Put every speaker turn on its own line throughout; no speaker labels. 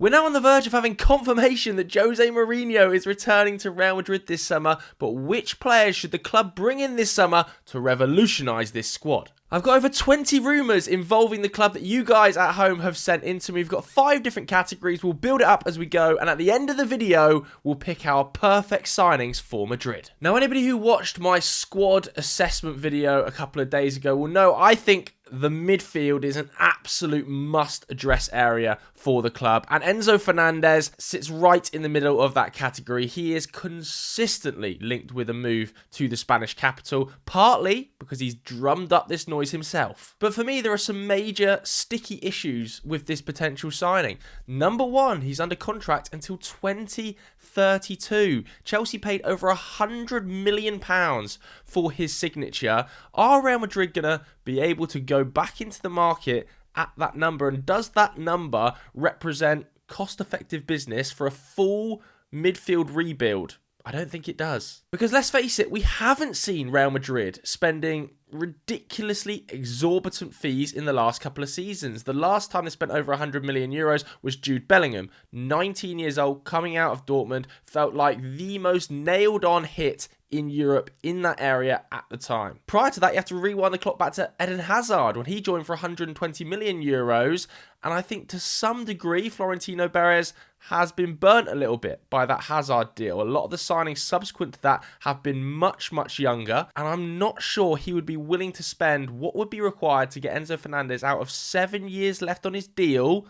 We're now on the verge of having confirmation that Jose Mourinho is returning to Real Madrid this summer, but which players should the club bring in this summer to revolutionise this squad? I've got over 20 rumours involving the club that you guys at home have sent in to me. We've got 5 different categories. We'll build it up as we go, and at the end of the video, we'll pick our perfect signings for Madrid. Now, anybody who watched my squad assessment video a couple of days ago will know I think the midfield is an absolute must-address area for the club, and Enzo Fernandez sits right in the middle of that category. He is consistently linked with a move to the Spanish capital, partly because he's drummed up this noise himself. But for me, there are some major sticky issues with this potential signing. Number one, he's under contract until 2032. Chelsea paid over £100 million for his signature. Are Real Madrid gonna be able to go back into the market at that number, and does that number represent cost-effective business for a full midfield rebuild? I don't think it does. Because let's face it, we haven't seen Real Madrid spending ridiculously exorbitant fees in the last couple of seasons. The last time they spent over 100 million euros was Jude Bellingham, 19 years old, coming out of Dortmund, felt like the most nailed-on hit in Europe in that area at the time. Prior to that, you have to rewind the clock back to Eden Hazard when he joined for 120 million euros, and I think to some degree Florentino Perez has been burnt a little bit by that Hazard deal. A lot of the signings subsequent to that have been much, much younger, and I'm not sure he would be willing to spend what would be required to get Enzo Fernandez out of 7 years left on his deal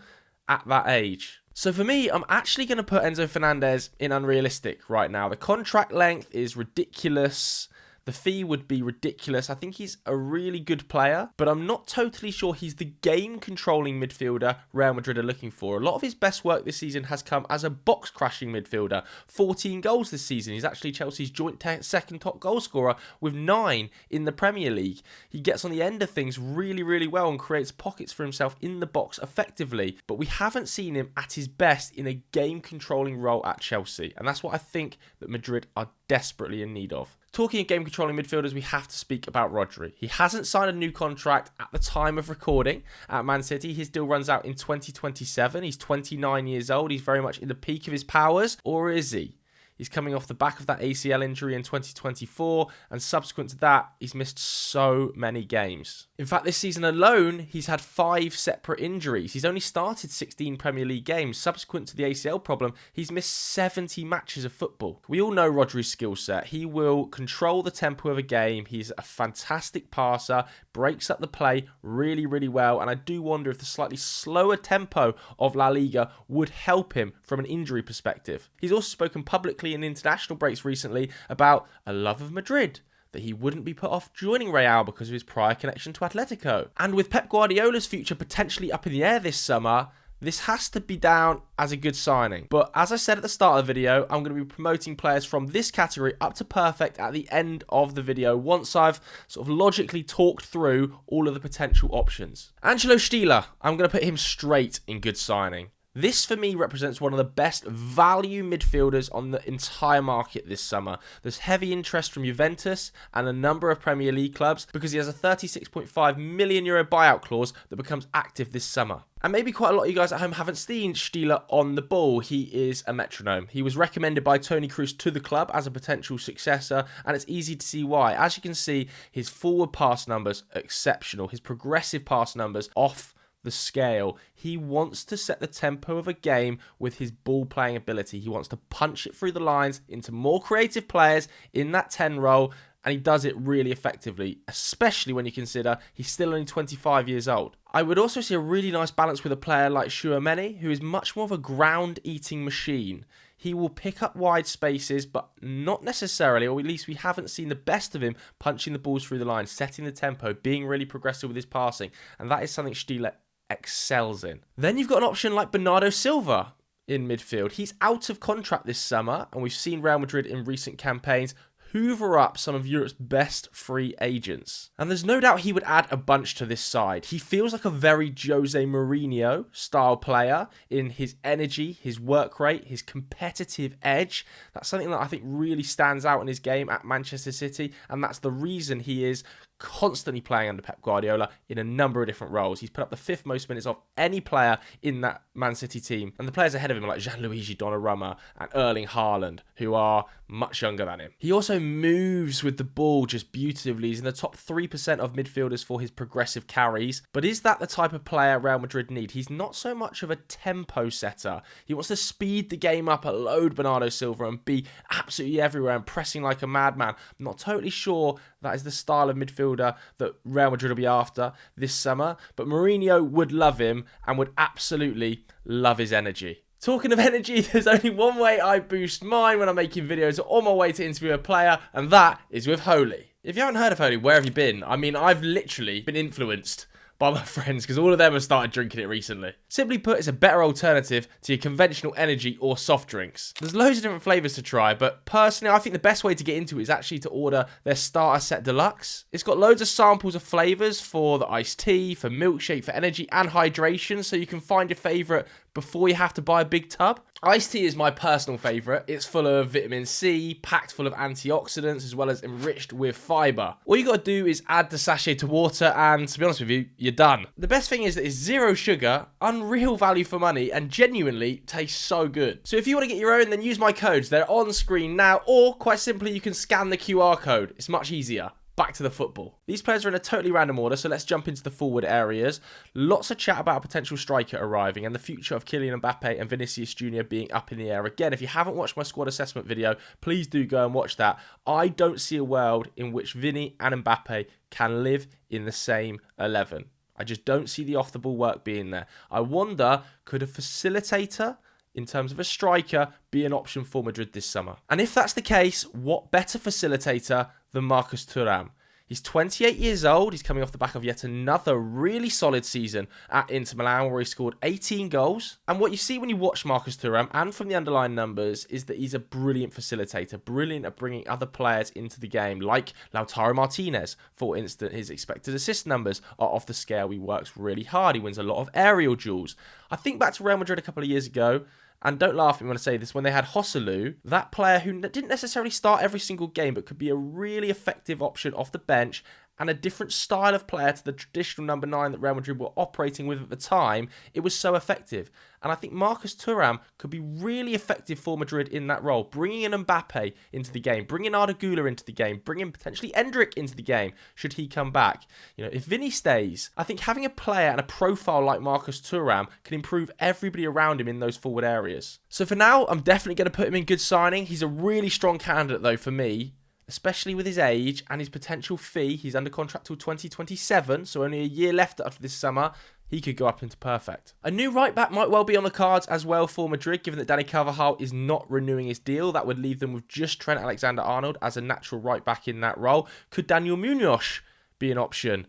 at that age. So for me, I'm actually going to put Enzo Fernandez in unrealistic right now. The contract length is ridiculous. The fee would be ridiculous. I think he's a really good player, but I'm not totally sure he's the game-controlling midfielder Real Madrid are looking for. A lot of his best work this season has come as a box-crashing midfielder. 14 goals this season. He's actually Chelsea's joint second top goal scorer with 9 in the Premier League. He gets on the end of things really, really well and creates pockets for himself in the box effectively, but we haven't seen him at his best in a game-controlling role at Chelsea, and that's what I think that Madrid are desperately in need of. Talking of game-controlling midfielders, we have to speak about Rodri. He hasn't signed a new contract at the time of recording at Man City. His deal runs out in 2027. He's 29 years old. He's very much in the peak of his powers. Or is he? He's coming off the back of that ACL injury in 2024, and subsequent to that, he's missed so many games. In fact, this season alone, he's had 5 separate injuries. He's only started 16 Premier League games. Subsequent to the ACL problem, he's missed 70 matches of football. We all know Rodri's skill set. He will control the tempo of a game. He's a fantastic passer, breaks up the play really, really well, and I do wonder if the slightly slower tempo of La Liga would help him from an injury perspective. He's also spoken publicly in international breaks recently about a love of Madrid, that he wouldn't be put off joining Real because of his prior connection to Atletico. And with Pep Guardiola's future potentially up in the air this summer, this has to be down as a good signing. But as I said at the start of the video, I'm going to be promoting players from this category up to perfect at the end of the video, once I've sort of logically talked through all of the potential options. Angelo Stiller, I'm going to put him straight in good signing. This, for me, represents one of the best value midfielders on the entire market this summer. There's heavy interest from Juventus and a number of Premier League clubs because he has a €36.5 million buyout clause that becomes active this summer. And maybe quite a lot of you guys at home haven't seen Stiller on the ball. He is a metronome. He was recommended by Toni Kroos to the club as a potential successor, and it's easy to see why. As you can see, his forward pass numbers are exceptional. His progressive pass numbers off the scale. He wants to set the tempo of a game with his ball playing ability. He wants to punch it through the lines into more creative players in that 10 role, and he does it really effectively, especially when you consider he's still only 25 years old. I would also see a really nice balance with a player like Tchouaméni, who is much more of a ground-eating machine. He will pick up wide spaces, but not necessarily, or at least we haven't seen the best of him punching the balls through the line, setting the tempo, being really progressive with his passing, and that is something Stiller excels in. Then you've got an option like Bernardo Silva in midfield. He's out of contract this summer, and we've seen Real Madrid in recent campaigns hoover up some of Europe's best free agents. And there's no doubt he would add a bunch to this side. He feels like a very Jose Mourinho style player in his energy, his work rate, his competitive edge. That's something that I think really stands out in his game at Manchester City, and that's the reason he is constantly playing under Pep Guardiola in a number of different roles. He's put up the 5th most minutes of any player in that Man City team. And the players ahead of him are like Gianluigi Donnarumma and Erling Haaland, who are much younger than him. He also moves with the ball just beautifully. He's in the top 3% of midfielders for his progressive carries. But is that the type of player Real Madrid need? He's not so much of a tempo setter. He wants to speed the game up, load Bernardo Silva and be absolutely everywhere and pressing like a madman. I'm not totally sure that is the style of midfielder that Real Madrid will be after this summer, but Mourinho would love him and would absolutely love his energy. Talking of energy, there's only one way I boost mine when I'm making videos or on my way to interview a player, and that is with Holy. If you haven't heard of Holy, where have you been? I mean, I've literally been influenced by my friends because all of them have started drinking it recently. Simply put, it's a better alternative to your conventional energy or soft drinks. There's loads of different flavours to try, but personally I think the best way to get into it is actually to order their starter set deluxe. It's got loads of samples of flavours for the iced tea, for milkshake, for energy and hydration, so you can find your favourite before you have to buy a big tub. Iced tea is my personal favourite. It's full of vitamin C, packed full of antioxidants, as well as enriched with fibre. All you got to do is add the sachet to water, and to be honest with you, you're done. The best thing is that it's zero sugar, unreal value for money, and genuinely tastes so good. So if you want to get your own, then use my codes. They're on screen now, or quite simply, you can scan the QR code. It's much easier. Back to the football. These players are in a totally random order, so let's jump into the forward areas. Lots of chat about a potential striker arriving and the future of Kylian Mbappe and Vinicius Jr. being up in the air. Again, if you haven't watched my squad assessment video, please do go and watch that. I don't see a world in which Vinny and Mbappe can live in the same 11. I just don't see the off-the-ball work being there. I wonder, could a facilitator in terms of a striker be an option for Madrid this summer? And if that's the case, what better facilitator than Marcus Thuram? He's 28 years old. He's coming off the back of yet another really solid season at Inter Milan where he scored 18 goals. And what you see when you watch Marcus Thuram and from the underlying numbers is that he's a brilliant facilitator, brilliant at bringing other players into the game, like Lautaro Martinez, for instance. His expected assist numbers are off the scale. He works really hard. He wins a lot of aerial duels. I think back to Real Madrid a couple of years ago, and don't laugh at me when I say this, when they had Joselu, that player who didn't necessarily start every single game, but could be a really effective option off the bench and a different style of player to the traditional number 9 that Real Madrid were operating with at the time, it was so effective. And I think Marcus Thuram could be really effective for Madrid in that role, bringing in Mbappe into the game, bringing Arda Güler into the game, bringing potentially Endrick into the game, should he come back. You know, if Vinny stays, I think having a player and a profile like Marcus Thuram can improve everybody around him in those forward areas. So for now, I'm definitely going to put him in good signing. He's a really strong candidate though for me, especially with his age and his potential fee. He's under contract till 2027, so only a year left after this summer. He could go up into perfect. A new right-back might well be on the cards as well for Madrid, given that Dani Carvajal is not renewing his deal. That would leave them with just Trent Alexander-Arnold as a natural right-back in that role. Could Daniel Munoz be an option?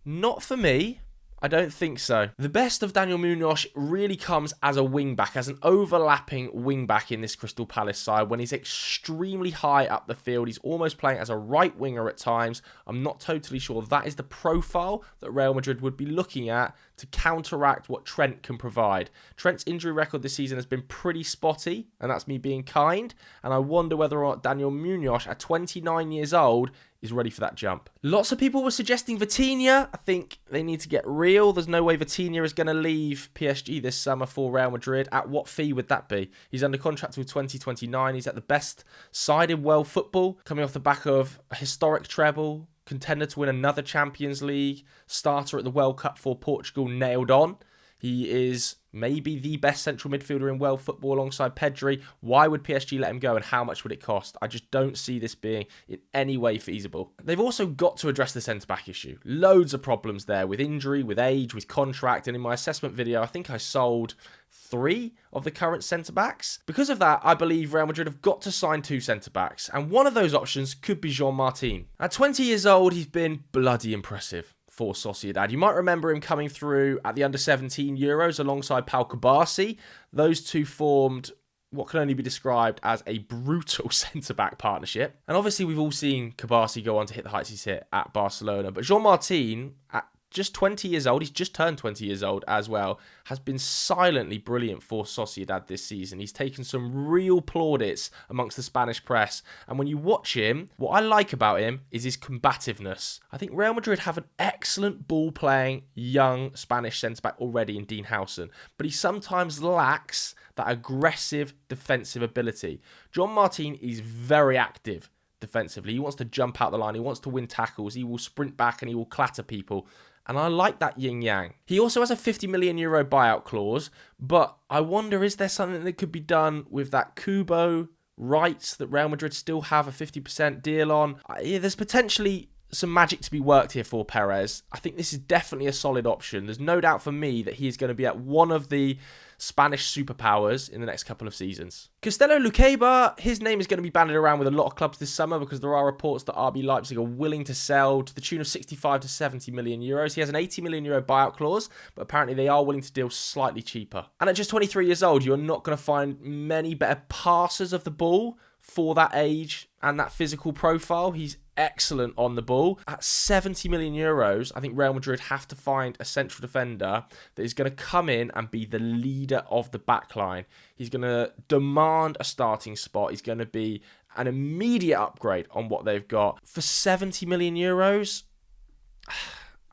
Not for me. I don't think so. The best of Daniel Munoz really comes as a wing-back, as an overlapping wing-back in this Crystal Palace side when he's extremely high up the field. He's almost playing as a right winger at times. I'm not totally sure that is the profile that Real Madrid would be looking at to counteract what Trent can provide. Trent's injury record this season has been pretty spotty, and that's me being kind, and I wonder whether or not Daniel Munoz, at 29 years old, is ready for that jump. Lots of people were suggesting Vitinha. I think they need to get real. There's no way Vitinha is going to leave PSG this summer for Real Madrid. At what fee would that be? He's under contract till 2029. He's at the best side in world football, coming off the back of a historic treble, contender to win another Champions League, starter at the World Cup for Portugal, nailed on. He is maybe the best central midfielder in world football alongside Pedri. Why would PSG let him go and how much would it cost? I just don't see this being in any way feasible. They've also got to address the centre-back issue. Loads of problems there with injury, with age, with contract, and in my assessment video, I think I sold 3 of the current centre-backs. Because of that, I believe Real Madrid have got to sign 2 centre-backs, and one of those options could be Jean Martin. At 20 years old, he's been bloody impressive for Sociedad. You might remember him coming through at the under-17 Euros alongside Pau Kubasi. Those two formed what can only be described as a brutal centre-back partnership. And obviously we've all seen Kubasi go on to hit the heights he's hit at Barcelona. But Jean Martin, at just 20 years old. He's just turned 20 years old as well. Has been silently brilliant for Sociedad this season. He's taken some real plaudits amongst the Spanish press. And when you watch him, what I like about him is his combativeness. I think Real Madrid have an excellent ball-playing young Spanish centre-back already in Dean Howson, but he sometimes lacks that aggressive defensive ability. John Martin is very active defensively. He wants to jump out the line. He wants to win tackles. He will sprint back and he will clatter people. And I like that yin-yang. He also has a €50 million buyout clause, but I wonder, is there something that could be done with that Kubo rights that Real Madrid still have a 50% deal on? There's potentially some magic to be worked here for Perez. I think this is definitely a solid option. There's no doubt for me that he is going to be at one of the Spanish superpowers in the next couple of seasons. Castello Lukeba, his name is going to be bandied around with a lot of clubs this summer because there are reports that RB Leipzig are willing to sell to the tune of 65 to 70 million euros. He has an €80 million buyout clause, but apparently they are willing to deal slightly cheaper. And at just 23 years old, you're not going to find many better passers of the ball for that age and that physical profile. He's excellent on the ball. At 70 million euros, I think Real Madrid have to find a central defender that is going to come in and be the leader of the backline. He's going to demand a starting spot. He's going to be an immediate upgrade on what they've got. For 70 million euros,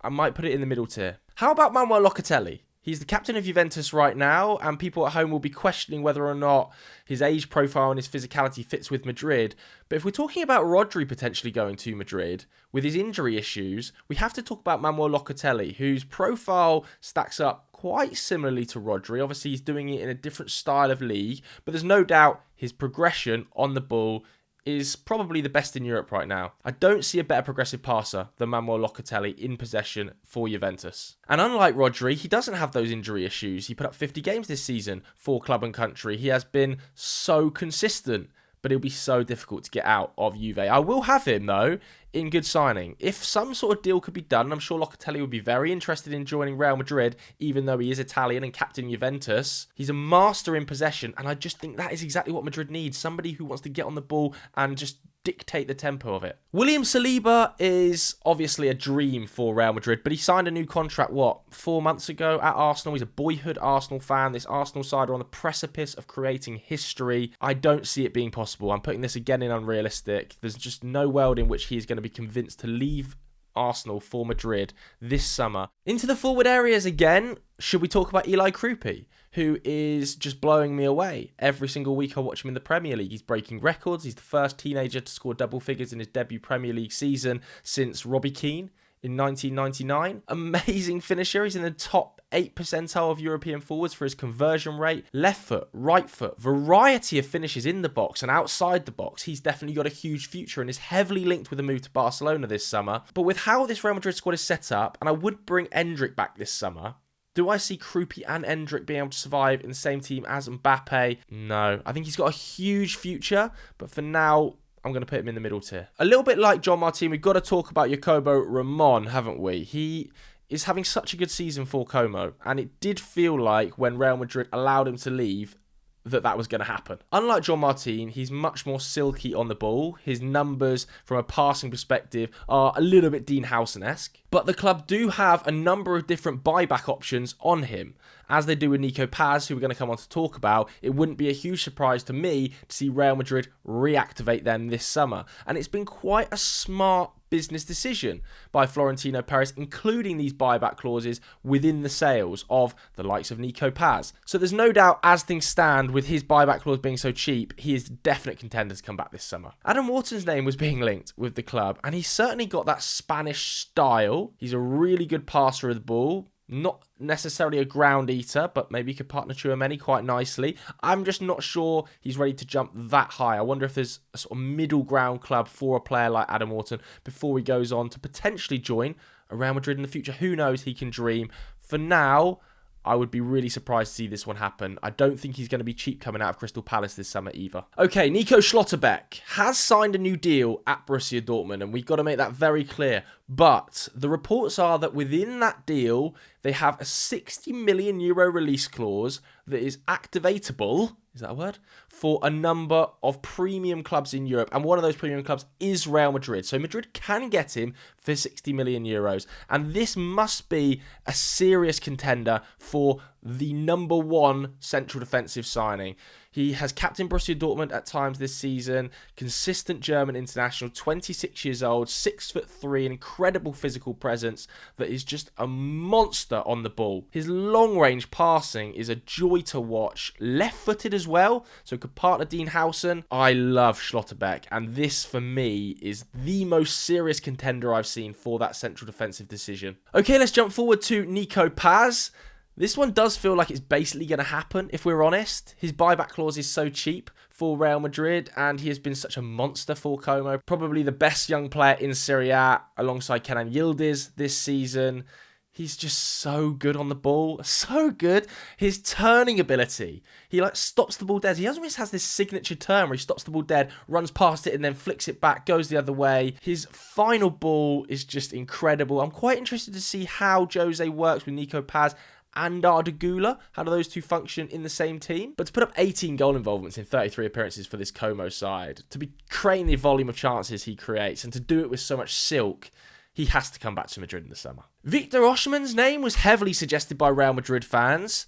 I might put it in the middle tier. How about Manuel Locatelli? He's the captain of Juventus right now, and people at home will be questioning whether or not his age profile and his physicality fits with Madrid. But if we're talking about Rodri potentially going to Madrid, with his injury issues, we have to talk about Manuel Locatelli, whose profile stacks up quite similarly to Rodri. Obviously, he's doing it in a different style of league, but there's no doubt his progression on the ball is probably the best in Europe right now. I don't see a better progressive passer than Manuel Locatelli in possession for Juventus. And unlike Rodri, he doesn't have those injury issues. He put up 50 games this season for club and country. He has been so consistent, but it'll be so difficult to get out of Juve. I will have him, though, in good signing. If some sort of deal could be done, I'm sure Locatelli would be very interested in joining Real Madrid, even though he is Italian and captain Juventus. He's a master in possession, and I just think that is exactly what Madrid needs. Somebody who wants to get on the ball and just dictate the tempo of it. William Saliba is obviously a dream for Real Madrid, but he signed a new contract, 4 months ago at Arsenal. He's a boyhood Arsenal fan. This Arsenal side are on the precipice of creating history. I don't see it being possible. I'm putting this again in unrealistic. There's just no world in which he is going to be convinced to leave Arsenal for Madrid this summer. Into the forward areas again, should we talk about Eli Kroupi, who is just blowing me away? Every single week I watch him in the Premier League. He's breaking records. He's the first teenager to score double figures in his debut Premier League season since Robbie Keane in 1999. Amazing finisher. He's in the top 8 percentile of European forwards for his conversion rate. Left foot, right foot, variety of finishes in the box and outside the box. He's definitely got a huge future and is heavily linked with a move to Barcelona this summer. But with how this Real Madrid squad is set up, and I would bring Endrick back this summer, do I see Kroupi and Endrick being able to survive in the same team as Mbappe? No. I think he's got a huge future, but for now, I'm going to put him in the middle tier. A little bit like John Martin, we've got to talk about Jacobo Ramon, haven't we? He is having such a good season for Como, and it did feel like when Real Madrid allowed him to leave, that was going to happen. Unlike John Martin, he's much more silky on the ball. His numbers from a passing perspective are a little bit Dean Howson-esque. But the club do have a number of different buyback options on him. As they do with Nico Paz, who we're going to come on to talk about, it wouldn't be a huge surprise to me to see Real Madrid reactivate them this summer. And it's been quite a smart business decision by Florentino Perez, including these buyback clauses within the sales of the likes of Nico Paz. So there's no doubt, as things stand, with his buyback clause being so cheap, he is a definite contender to come back this summer. Adam Wharton's name was being linked with the club, and he's certainly got that Spanish style. He's a really good passer of the ball. Not necessarily a ground eater, but maybe he could partner Tchouaméni quite nicely. I'm just not sure he's ready to jump that high. I wonder if there's a sort of middle ground club for a player like Adam Wharton before he goes on to potentially join Real Madrid in the future. Who knows? He can dream. For now, I would be really surprised to see this one happen. I don't think he's going to be cheap coming out of Crystal Palace this summer either. Okay, Nico Schlotterbeck has signed a new deal at Borussia Dortmund, and we've got to make that very clear. But the reports are that within that deal, they have a 60 million euro release clause that is activatable, is that a word? For a number of premium clubs in Europe. And one of those premium clubs is Real Madrid. So Madrid can get him for 60 million euros. And this must be a serious contender for the number one central defensive signing. He has captained Borussia Dortmund at times this season, consistent German international, 26 years old, 6'3", an incredible physical presence that is just a monster on the ball. His long-range passing is a joy to watch, left-footed as well, so could partner Dean Howson. I love Schlotterbeck, and this for me is the most serious contender I've seen for that central defensive decision. Okay, let's jump forward to Nico Paz. This one does feel like it's basically going to happen, if we're honest. His buyback clause is so cheap for Real Madrid, and he has been such a monster for Como. Probably the best young player in Serie A alongside Kenan Yildiz this season. He's just so good on the ball. So good. His turning ability. He stops the ball dead. He always has this signature turn where he stops the ball dead, runs past it and then flicks it back, goes the other way. His final ball is just incredible. I'm quite interested to see how Jose works with Nico Paz and Arda Güler. How do those two function in the same team? But to put up 18 goal involvements in 33 appearances for this Como side, to be creating the volume of chances he creates, and to do it with so much silk, he has to come back to Madrid in the summer. Victor Osimhen's name was heavily suggested by Real Madrid fans.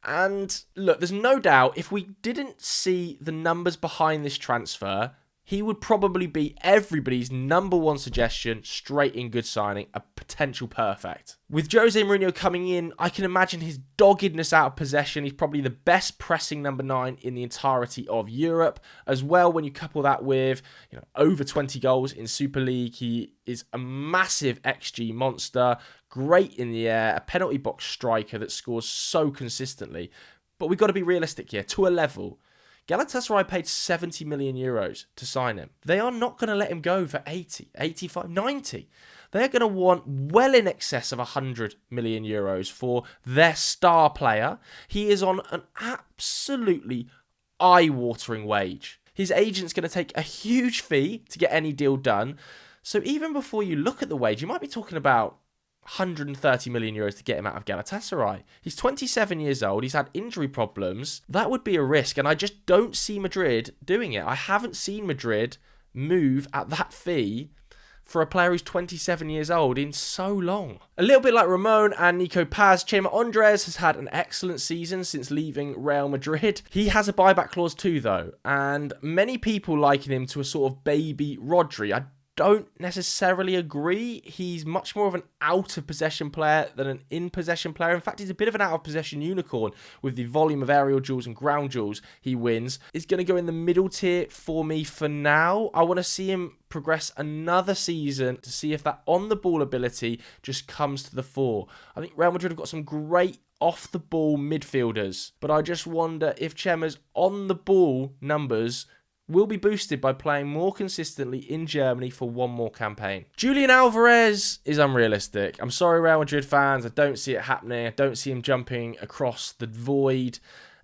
And look, there's no doubt if we didn't see the numbers behind this transfer, he would probably be everybody's number one suggestion, straight in good signing, a potential perfect. With Jose Mourinho coming in, I can imagine his doggedness out of possession. He's probably the best pressing number 9 in the entirety of Europe. As well, when you couple that with over 20 goals in Super League, he is a massive XG monster, great in the air, a penalty box striker that scores so consistently. But we've got to be realistic here, to a level. Galatasaray paid 70 million euros to sign him. They are not going to let him go for 80, 85, 90. They're going to want well in excess of 100 million euros for their star player. He is on an absolutely eye-watering wage. His agent's going to take a huge fee to get any deal done. So even before you look at the wage, you might be talking about 130 million euros to get him out of Galatasaray. He's 27 years old. He's had injury problems. That would be a risk, and I just don't see Madrid doing it. I haven't seen Madrid move at that fee for a player who's 27 years old in so long. A little bit like Ramon and Nico Paz, Chema Andres has had an excellent season since leaving Real Madrid. He has a buyback clause too, though, and many people liken him to a sort of baby Rodri. I don't necessarily agree. He's much more of an out-of-possession player than an in-possession player. In fact, he's a bit of an out-of-possession unicorn with the volume of aerial duels and ground duels he wins. He's going to go in the middle tier for me for now. I want to see him progress another season to see if that on-the-ball ability just comes to the fore. I think Real Madrid have got some great off-the-ball midfielders, but I just wonder if Chema's on-the-ball numbers will be boosted by playing more consistently in Germany for one more campaign. Julian Alvarez is unrealistic. I'm sorry, Real Madrid fans. I don't see it happening. I don't see him jumping across the void.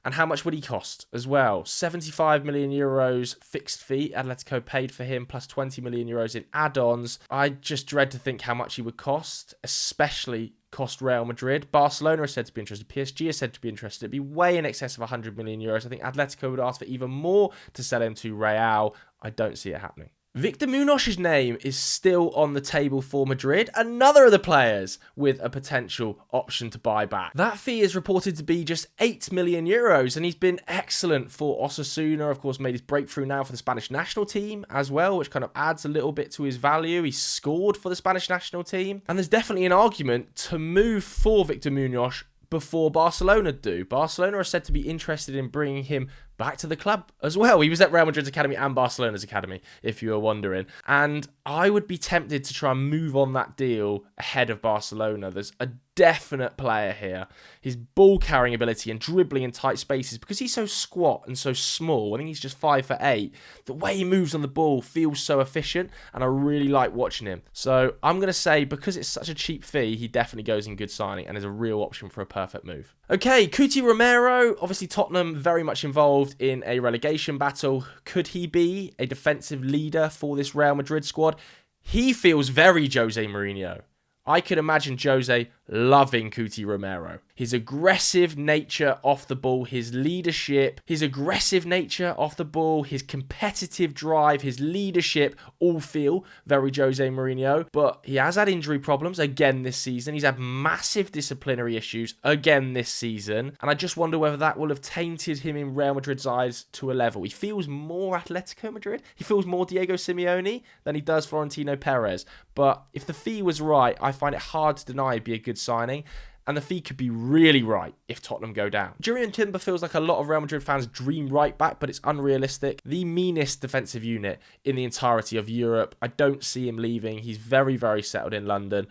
And how much would he cost as well? 75 million euros fixed fee. Atletico paid for him, plus 20 million euros in add-ons. I just dread to think how much he would cost, especially cost Real Madrid. Barcelona is said to be interested. PSG is said to be interested. It'd be way in excess of 100 million euros. I think Atletico would ask for even more to sell him to Real. I don't see it happening. Vitor Munoz's name is still on the table for Madrid, another of the players with a potential option to buy back. That fee is reported to be just 8 million euros, and he's been excellent for Osasuna. Of course, made his breakthrough now for the Spanish national team as well, which kind of adds a little bit to his value. He scored for the Spanish national team, and there's definitely an argument to move for Vitor Munoz before Barcelona do. Barcelona are said to be interested in bringing him back to the club as well. He was at Real Madrid's academy and Barcelona's academy, if you were wondering. And I would be tempted to try and move on that deal ahead of Barcelona. There's a definite player here. His ball carrying ability and dribbling in tight spaces, because he's so squat and so small, I think he's just 5'8", the way he moves on the ball feels so efficient, and I really like watching him. So I'm going to say, because it's such a cheap fee, he definitely goes in good signing and is a real option for a perfect move. Okay, Romero, obviously Tottenham very much involved in a relegation battle. Could he be a defensive leader for this Real Madrid squad? He feels very Jose Mourinho. I could imagine Jose loving Cuti Romero. His aggressive nature off the ball, his leadership, his aggressive nature off the ball, his competitive drive, his leadership all feel very Jose Mourinho. But he has had injury problems again this season. He's had massive disciplinary issues again this season. And I just wonder whether that will have tainted him in Real Madrid's eyes to a level. He feels more Atletico Madrid. He feels more Diego Simeone than he does Florentino Perez. But if the fee was right, I find it hard to deny it'd be a good signing. And the fee could be really right if Tottenham go down. Jurriën Timber feels like a lot of Real Madrid fans' dream right back, but it's unrealistic. The meanest defensive unit in the entirety of Europe. I don't see him leaving. He's very, very settled in London.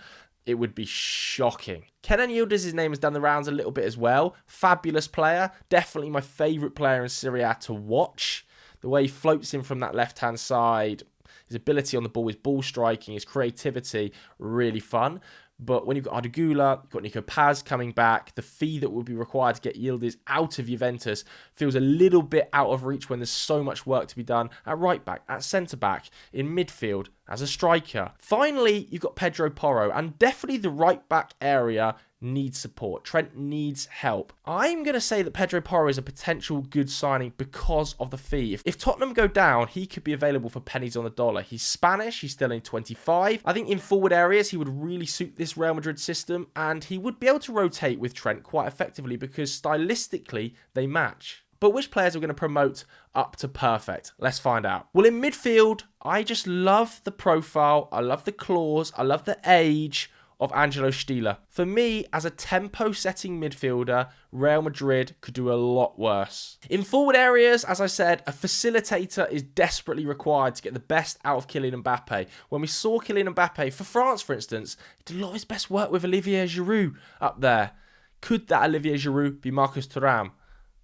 It would be shocking. Kenan Yildiz' name has done the rounds a little bit as well. Fabulous player. Definitely my favourite player in Serie A to watch. The way he floats in from that left-hand side, his ability on the ball, his ball striking, his creativity, really fun. But when you've got Ardagula, you've got Nico Paz coming back, the fee that would be required to get Yildiz out of Juventus feels a little bit out of reach when there's so much work to be done at right back, at centre back, in midfield, as a striker. Finally, you've got Pedro Porro, and definitely the right back area needs support. Trent needs help. I'm going to say that Pedro Porro is a potential good signing because of the fee. If Tottenham go down, he could be available for pennies on the dollar. He's Spanish, he's still only 25. I think in forward areas, he would really suit this Real Madrid system, and he would be able to rotate with Trent quite effectively because stylistically, they match. But which players are we going to promote up to perfect? Let's find out. Well, in midfield, I just love the profile, I love the claws, I love the age of Angelo Stiller. For me, as a tempo-setting midfielder, Real Madrid could do a lot worse. In forward areas, as I said, a facilitator is desperately required to get the best out of Kylian Mbappe. When we saw Kylian Mbappe, for France, for instance, he did a lot of his best work with Olivier Giroud up there. Could that Olivier Giroud be Marcus Thuram?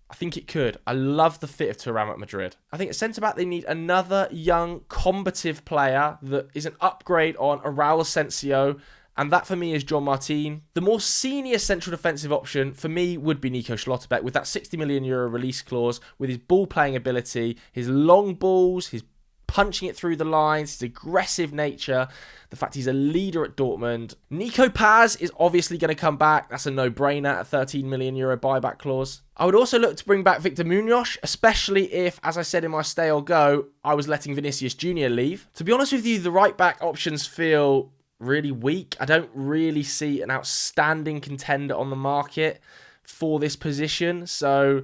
I think it could. I love the fit of Thuram at Madrid. I think at centre-back, they need another young, combative player that is an upgrade on Raul Asensio, and that for me is John Martin. The more senior central defensive option for me would be Nico Schlotterbeck with that €60 million release clause, with his ball playing ability, his long balls, his punching it through the lines, his aggressive nature, the fact he's a leader at Dortmund. Nico Paz is obviously going to come back. That's a no-brainer, a €13 million buyback clause. I would also look to bring back Vitor Munoz, especially if, as I said in my stay or go, I was letting Vinicius Jr. leave. To be honest with you, the right-back options feel really weak. I don't really see an outstanding contender on the market for this position. So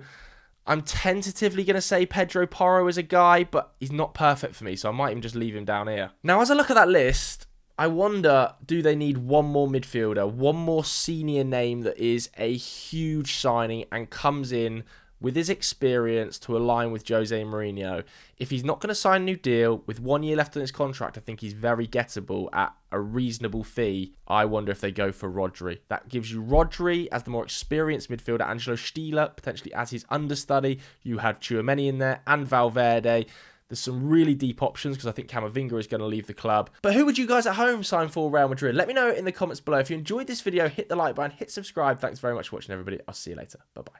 I'm tentatively going to say Pedro Porro is a guy, but he's not perfect for me. So I might even just leave him down here. Now, as I look at that list, I wonder, do they need one more midfielder, one more senior name that is a huge signing and comes in with his experience to align with Jose Mourinho? If he's not going to sign a new deal with 1 year left on his contract, I think he's very gettable at a reasonable fee. I wonder if they go for Rodri. That gives you Rodri as the more experienced midfielder, Angelo Stiller potentially as his understudy. You have Tchouaméni in there and Valverde. There's some really deep options because I think Camavinga is going to leave the club. But who would you guys at home sign for Real Madrid? Let me know in the comments below. If you enjoyed this video, hit the like button, hit subscribe. Thanks very much for watching, everybody. I'll see you later. Bye-bye.